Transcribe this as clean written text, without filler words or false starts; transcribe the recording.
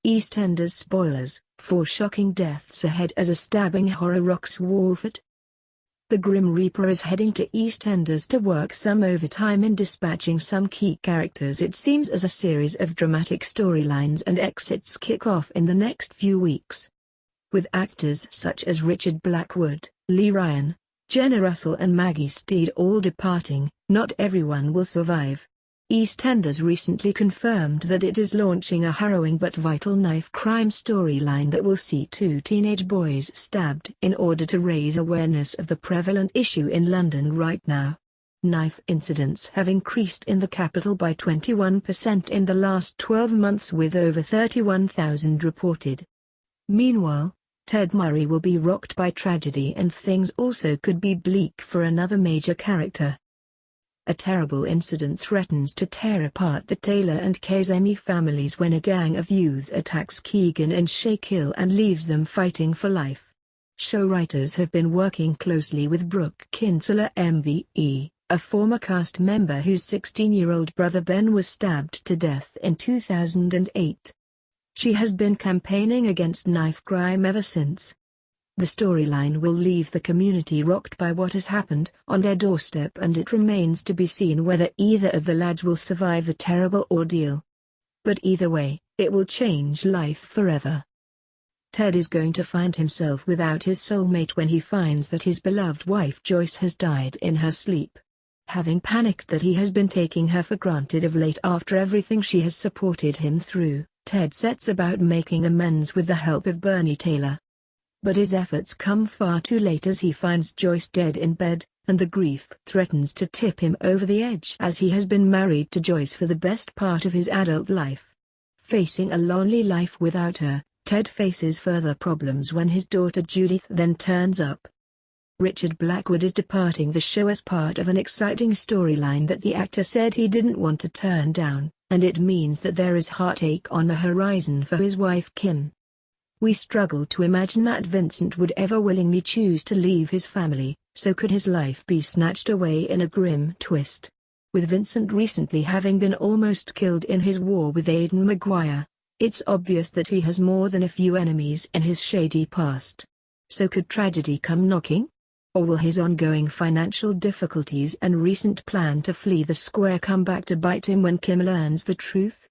EastEnders spoilers, 4 shocking deaths ahead as a stabbing horror rocks Walford. The Grim Reaper is heading to EastEnders to work some overtime in dispatching some key characters, it seems, as a series of dramatic storylines and exits kick off in the next few weeks. With actors such as Richard Blackwood, Lee Ryan, Jenna and Maggie Steed all departing, not everyone will survive. EastEnders recently confirmed that it is launching a harrowing but vital knife crime storyline that will see 2 teenage boys stabbed in order to raise awareness of the prevalent issue in London right now. Knife incidents have increased in the capital by 21% in the last 12 months, with over 31,000 reported. Meanwhile, Ted Murray will be rocked by tragedy, and things also could be bleak for another major character. A terrible incident threatens to tear apart the Taylor and Kazemi families when a gang of youths attacks Keegan and Shaquille and leaves them fighting for life. Show writers have been working closely with Brooke Kinsella MBE, a former cast member whose 16-year-old brother Ben was stabbed to death in 2008. She has been campaigning against knife crime ever since. The storyline will leave the community rocked by what has happened on their doorstep, and it remains to be seen whether either of the lads will survive the terrible ordeal. But either way, it will change life forever. Ted is going to find himself without his soulmate when he finds that his beloved wife Joyce has died in her sleep. Having panicked that he has been taking her for granted of late after everything she has supported him through, Ted sets about making amends with the help of Bernie Taylor. But his efforts come far too late as he finds Joyce dead in bed, and the grief threatens to tip him over the edge as he has been married to Joyce for the best part of his adult life. Facing a lonely life without her, Ted faces further problems when his daughter Judith then turns up. Richard Blackwood is departing the show as part of an exciting storyline that the actor said he didn't want to turn down, and it means that there is heartache on the horizon for his wife Kim. We struggle to imagine that Vincent would ever willingly choose to leave his family, so could his life be snatched away in a grim twist? With Vincent recently having been almost killed in his war with Aidan Maguire, it's obvious that he has more than a few enemies in his shady past. So could tragedy come knocking? Or will his ongoing financial difficulties and recent plan to flee the square come back to bite him when Kim learns the truth?